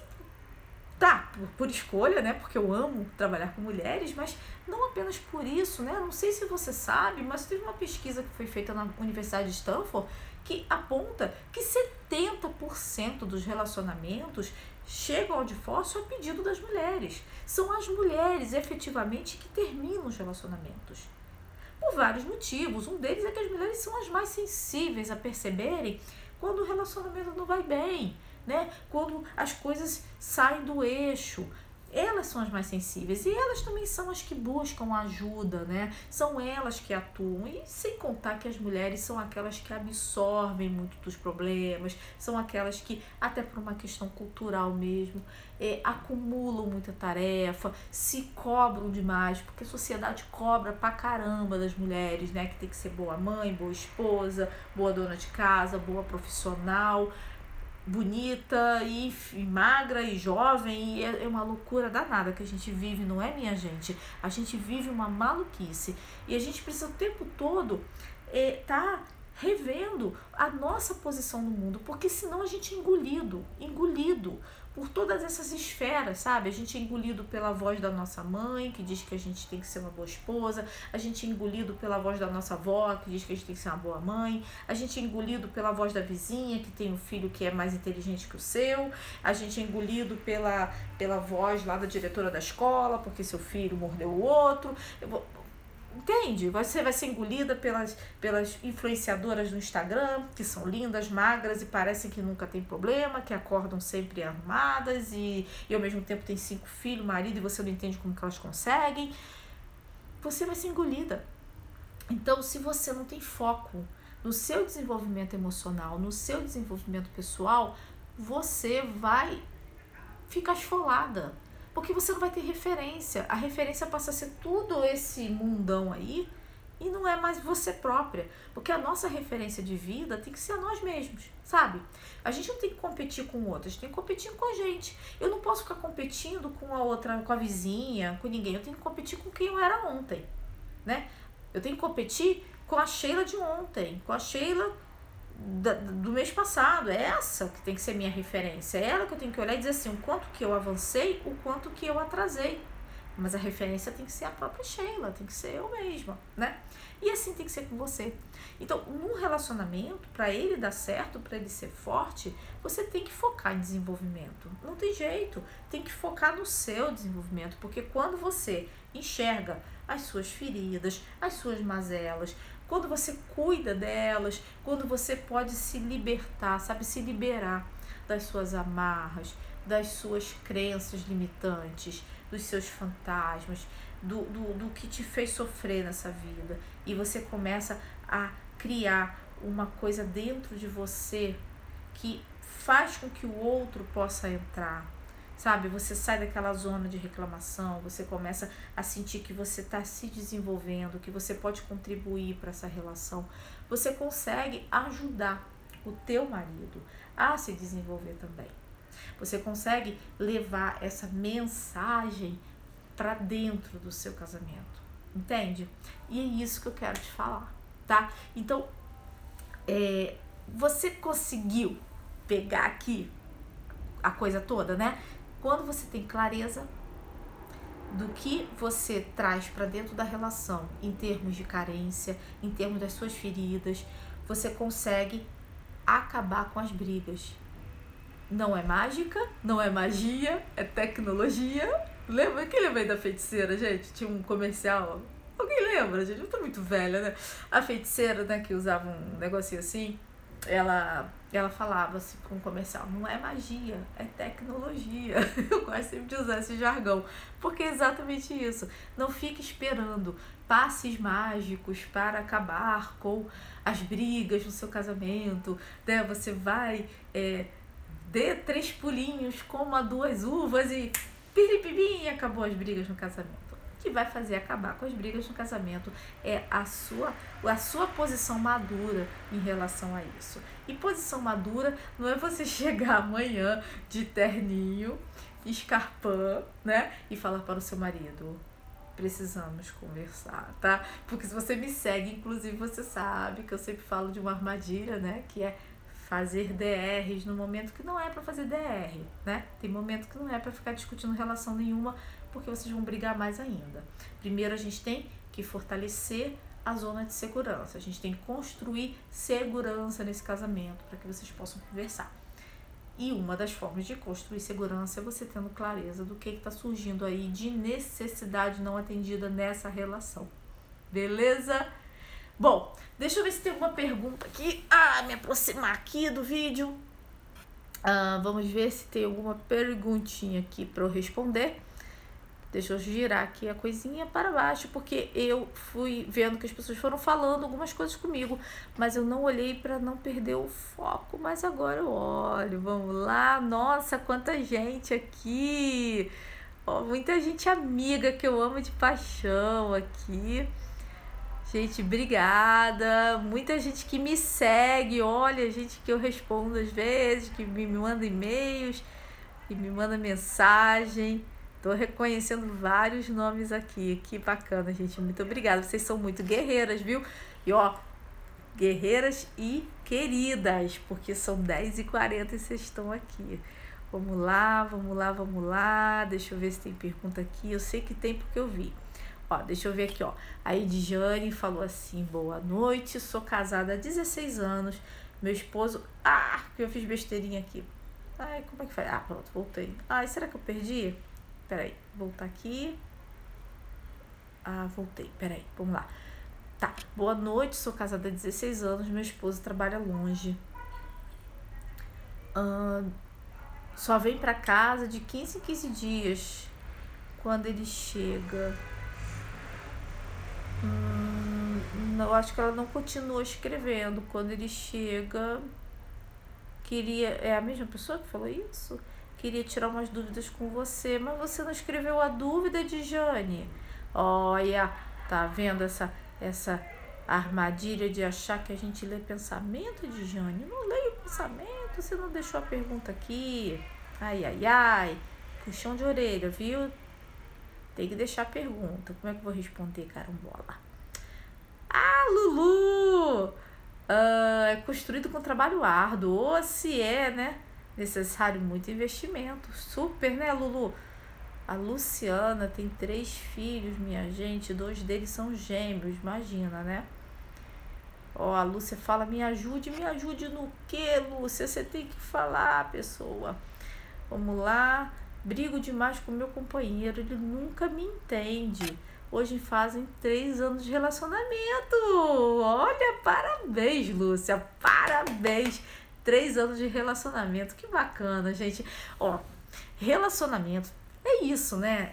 tá, por escolha, né, porque eu amo trabalhar com mulheres, mas não apenas por isso, né, não sei se você sabe, mas teve uma pesquisa que foi feita na Universidade de Stanford que aponta que 70% dos relacionamentos chegam ao divórcio a pedido das mulheres. São as mulheres, efetivamente, que terminam os relacionamentos. Por vários motivos. Um deles é que as mulheres são as mais sensíveis a perceberem quando o relacionamento não vai bem, né? Quando as coisas saem do eixo. Elas são as mais sensíveis e elas também são as que buscam ajuda, né? São elas que atuam, e sem contar que as mulheres são aquelas que absorvem muito dos problemas, são aquelas que, até por uma questão cultural mesmo, acumulam muita tarefa, se cobram demais, porque a sociedade cobra pra caramba das mulheres, né? Que tem que ser boa mãe, boa esposa, boa dona de casa, boa profissional, bonita e magra e jovem, e é uma loucura danada que a gente vive, não é, minha gente? A gente vive uma maluquice e a gente precisa o tempo todo tá revendo a nossa posição no mundo, porque senão a gente é engolido por todas essas esferas, sabe? A gente é engolido pela voz da nossa mãe, que diz que a gente tem que ser uma boa esposa, a gente é engolido pela voz da nossa avó, que diz que a gente tem que ser uma boa mãe, a gente é engolido pela voz da vizinha, que tem um filho que é mais inteligente que o seu, a gente é engolido pela voz lá da diretora da escola, porque seu filho mordeu o outro. Entende? Você vai ser engolida pelas influenciadoras do Instagram, que são lindas, magras e parecem que nunca tem problema, que acordam sempre arrumadas e ao mesmo tempo tem 5 filhos, marido, e você não entende como que elas conseguem. Você vai ser engolida. Então, se você não tem foco no seu desenvolvimento emocional, no seu desenvolvimento pessoal, você vai ficar esfolada. Porque você não vai ter referência. A referência passa a ser tudo esse mundão aí e não é mais você própria. Porque a nossa referência de vida tem que ser a nós mesmos, sabe? A gente não tem que competir com o outro, a gente tem que competir com a gente. Eu não posso ficar competindo com a outra, com a vizinha, com ninguém. Eu tenho que competir com quem eu era ontem, né? Eu tenho que competir com a Sheila de ontem, com a Sheila do mês passado. É essa que tem que ser minha referência. É ela que eu tenho que olhar e dizer assim, o quanto que eu avancei, o quanto que eu atrasei. Mas a referência tem que ser a própria Sheila, tem que ser eu mesma, né? E assim tem que ser com você. Então, num relacionamento, para ele dar certo, para ele ser forte, você tem que focar em desenvolvimento. Não tem jeito, tem que focar no seu desenvolvimento, porque quando você enxerga as suas feridas, as suas mazelas, quando você cuida delas, quando você pode se libertar, sabe, se liberar das suas amarras, das suas crenças limitantes, dos seus fantasmas, do que te fez sofrer nessa vida. E você começa a criar uma coisa dentro de você que faz com que o outro possa entrar. Sabe, você sai daquela zona de reclamação, você começa a sentir que você está se desenvolvendo, que você pode contribuir para essa relação. Você consegue ajudar o teu marido a se desenvolver também. Você consegue levar essa mensagem para dentro do seu casamento, entende? E é isso que eu quero te falar, tá? Então, você conseguiu pegar aqui a coisa toda, né? Quando você tem clareza do que você traz para dentro da relação, em termos de carência, em termos das suas feridas, você consegue acabar com as brigas. Não é mágica, não é magia, é tecnologia. Lembra? Quem lembra aí da feiticeira, gente? Tinha um comercial. Alguém lembra, gente? Eu tô muito velha, né? A feiticeira, né, que usava um negocinho assim, ela falava assim com um comercial, não é magia, é tecnologia. Eu gosto sempre de usar esse jargão, porque é exatamente isso. Não fique esperando passes mágicos para acabar com as brigas no seu casamento, né? Você vai, dê 3 pulinhos, coma 2 uvas e piripibim, e acabou as brigas no casamento. O que vai fazer acabar com as brigas no casamento é a sua posição madura em relação a isso. E posição madura não é você chegar amanhã de terninho, escarpão, né? E falar para o seu marido, precisamos conversar, tá? Porque se você me segue, inclusive, você sabe que eu sempre falo de uma armadilha, né? Que é fazer DRs no momento que não é para fazer DR, né? Tem momento que não é para ficar discutindo relação nenhuma, porque vocês vão brigar mais ainda. Primeiro a gente tem que fortalecer a zona de segurança. A gente tem que construir segurança nesse casamento para que vocês possam conversar. E uma das formas de construir segurança é você tendo clareza do que está surgindo aí de necessidade não atendida nessa relação. Beleza? Bom, deixa eu ver se tem alguma pergunta aqui. Me aproximar aqui do vídeo. Vamos ver se tem alguma perguntinha aqui para eu responder. Deixa eu girar aqui a coisinha para baixo, porque eu fui vendo que as pessoas foram falando algumas coisas comigo, mas eu não olhei para não perder o foco, mas agora eu olho. Vamos lá. Nossa, quanta gente aqui. Muita gente amiga que eu amo de paixão aqui. Gente, obrigada. Muita gente que me segue. Olha, gente que eu respondo às vezes, que me manda e-mails, que me manda mensagem. Tô reconhecendo vários nomes aqui. Que bacana, gente. Muito obrigada. Vocês são muito guerreiras, viu? E guerreiras e queridas, porque são 10h40 e vocês estão aqui. Vamos lá, vamos lá, vamos lá. Deixa eu ver se tem pergunta aqui. Eu sei que tem porque eu vi. Deixa eu ver aqui, A Edjane falou assim, boa noite, sou casada há 16 anos, meu esposo... que eu fiz besteirinha aqui. Como é que faz? Pronto, voltei. Será que eu perdi? Peraí, voltar aqui. Voltei. Peraí, vamos lá. Tá. Boa noite, sou casada há 16 anos, meu esposo trabalha longe. Só vem pra casa de 15 em 15 dias. Quando ele chega. Eu acho que ela não continuou escrevendo. Quando ele chega. É a mesma pessoa que falou isso? Queria tirar umas dúvidas com você, mas você não escreveu a dúvida, Dijane. Olha, tá vendo essa armadilha de achar que a gente lê pensamento, Dijane? Não leio pensamento, você não deixou a pergunta aqui. Ai, puxão de orelha, viu? Tem que deixar a pergunta. Como é que eu vou responder, carambola? Lulu! É construído com trabalho árduo, ou se é, né? Necessário muito investimento. Super, né, Lulu? A Luciana tem 3 filhos, minha gente. 2 deles são gêmeos, imagina, né? A Lúcia fala, me ajude no quê, Lúcia? Você tem que falar, pessoa. Vamos lá. Brigo demais com meu companheiro, ele nunca me entende. Hoje fazem 3 anos de relacionamento. Olha, parabéns, Lúcia. Parabéns. 3 anos de relacionamento. Que bacana, gente. Relacionamento é isso, né?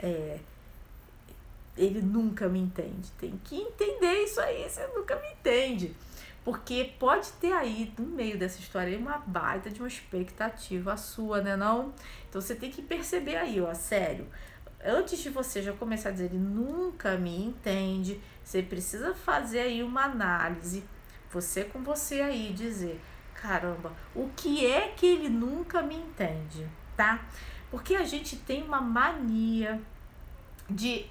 Ele nunca me entende. Tem que entender isso aí. Você nunca me entende. Porque pode ter aí, no meio dessa história, aí, uma baita de uma expectativa sua, né não? Então você tem que perceber aí, sério. Antes de você já começar a dizer ele nunca me entende, você precisa fazer aí uma análise, você com você aí, dizer, caramba, o que é que ele nunca me entende, tá? Porque a gente tem uma mania de,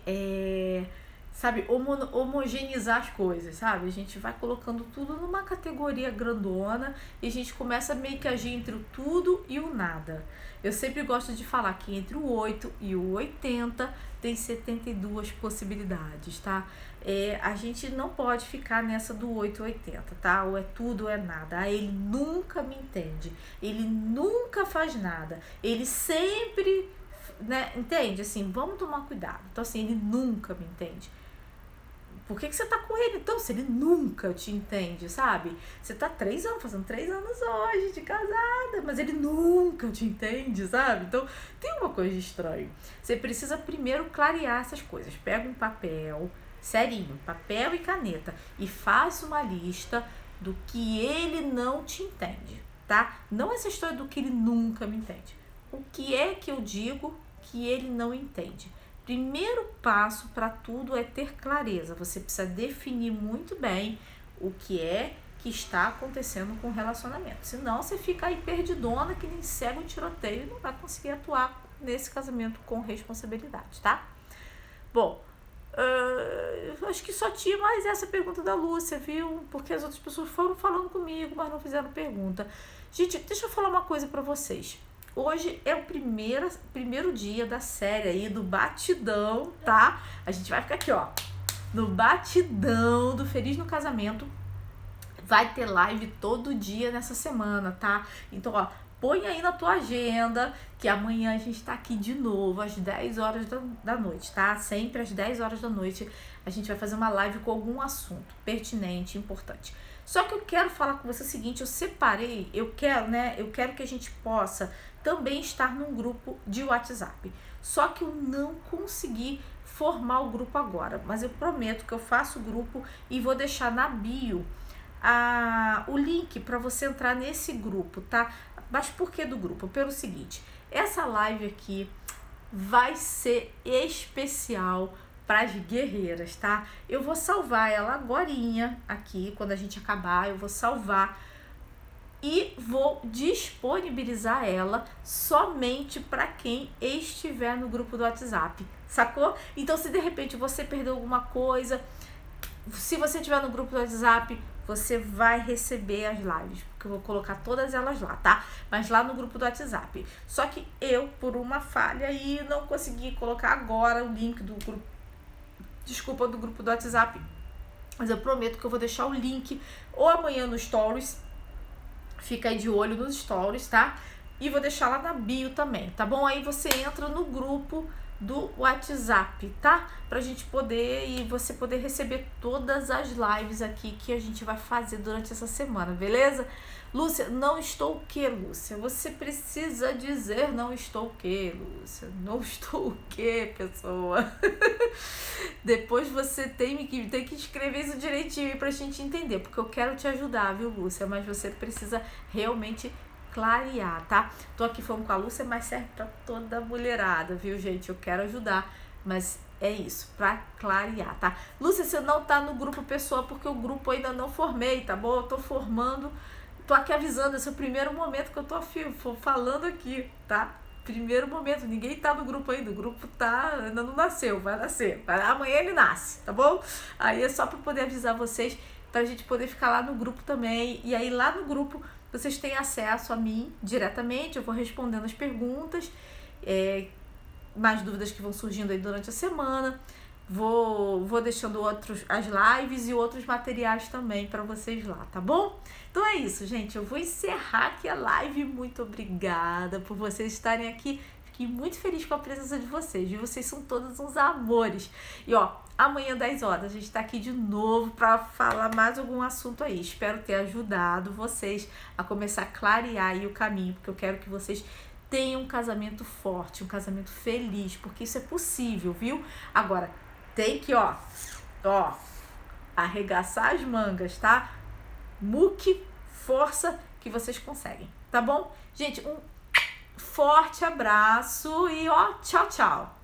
homogeneizar as coisas, sabe? A gente vai colocando tudo numa categoria grandona e a gente começa meio que a agir entre o tudo e o nada. Eu sempre gosto de falar que entre o 8 e o 80 tem 72 possibilidades, tá? A gente não pode ficar nessa do 8 ou 80, tá? Ou é tudo ou é nada. Ele nunca me entende. Ele nunca faz nada. Ele sempre, né? Entende? Assim, vamos tomar cuidado. Então, assim, ele nunca me entende. Por que você tá com ele então, se ele nunca te entende, sabe? Você tá 3 anos, fazendo 3 anos hoje de casada, mas ele nunca te entende, sabe? Então, tem uma coisa de estranho. Você precisa primeiro clarear essas coisas. Pega um papel, serinho, papel e caneta, e faça uma lista do que ele não te entende, tá? Não essa história do que ele nunca me entende. O que é que eu digo que ele não entende? Primeiro passo para tudo é ter clareza. Você precisa definir muito bem o que é que está acontecendo com o relacionamento. Senão você fica aí perdidona, que nem cego em tiroteio, e não vai conseguir atuar nesse casamento com responsabilidade, tá? Bom, acho que só tinha mais essa pergunta da Lúcia, viu? Porque as outras pessoas foram falando comigo, mas não fizeram pergunta. Gente, deixa eu falar uma coisa para vocês. Hoje é o primeiro dia da série aí do Batidão, tá? A gente vai ficar aqui, no Batidão do Feliz no Casamento. Vai ter live todo dia nessa semana, tá? Então, põe aí na tua agenda que amanhã a gente tá aqui de novo às 10 horas da noite, tá? Sempre às 10 horas da noite a gente vai fazer uma live com algum assunto pertinente, importante. Só que eu quero falar com você o seguinte, eu separei, eu quero que a gente possa também estar num grupo de WhatsApp. Só que eu não consegui formar o grupo agora, mas eu prometo que eu faço o grupo e vou deixar na bio o link para você entrar nesse grupo, tá? Mas por que do grupo? Pelo seguinte, essa live aqui vai ser especial para as guerreiras, tá? Eu vou salvar ela agorinha aqui, quando a gente acabar, eu vou salvar e vou disponibilizar ela somente para quem estiver no grupo do WhatsApp, sacou? Então, se de repente você perdeu alguma coisa, se você estiver no grupo do WhatsApp, você vai receber as lives, porque eu vou colocar todas elas lá, tá? Mas lá no grupo do WhatsApp. Só que eu, por uma falha aí, não consegui colocar agora o link do grupo, do grupo do WhatsApp. Mas eu prometo que eu vou deixar o link ou amanhã no Stories, fica aí de olho nos Stories, tá? E vou deixar lá na bio também, tá bom? Aí você entra no grupo do WhatsApp, tá? Pra gente poder e você poder receber todas as lives aqui que a gente vai fazer durante essa semana, beleza? Lúcia, não estou o quê, Lúcia? Você precisa dizer não estou o quê, Lúcia? Não estou o quê, pessoa? Depois você tem que escrever isso direitinho pra gente entender, porque eu quero te ajudar, viu, Lúcia? Mas você precisa realmente clarear, tá? Tô aqui falando com a Lúcia, mas serve pra toda a mulherada, viu, gente? Eu quero ajudar, mas é isso, pra clarear, tá? Lúcia, você não tá no grupo pessoal porque o grupo ainda não formei, tá bom? Eu tô formando, tô aqui avisando, esse é o primeiro momento que eu tô falando aqui, tá? Primeiro momento, ninguém tá no grupo ainda, o grupo ainda não nasceu, vai nascer, amanhã ele nasce, tá bom? Aí é só pra poder avisar vocês, pra gente poder ficar lá no grupo também, e aí lá no grupo vocês têm acesso a mim diretamente, eu vou respondendo as perguntas, mais dúvidas que vão surgindo aí durante a semana, vou deixando as lives e outros materiais também para vocês lá, tá bom? Então é isso, gente, eu vou encerrar aqui a live, muito obrigada por vocês estarem aqui, fiquei muito feliz com a presença de vocês, e vocês são todos uns amores, e ó, amanhã 10 horas a gente tá aqui de novo para falar mais algum assunto aí. Espero ter ajudado vocês a começar a clarear aí o caminho, porque eu quero que vocês tenham um casamento forte, um casamento feliz, porque isso é possível, viu? Agora, tem que, ó, arregaçar as mangas, tá? Muque, força que vocês conseguem, tá bom? Gente, um forte abraço e ó, tchau, tchau.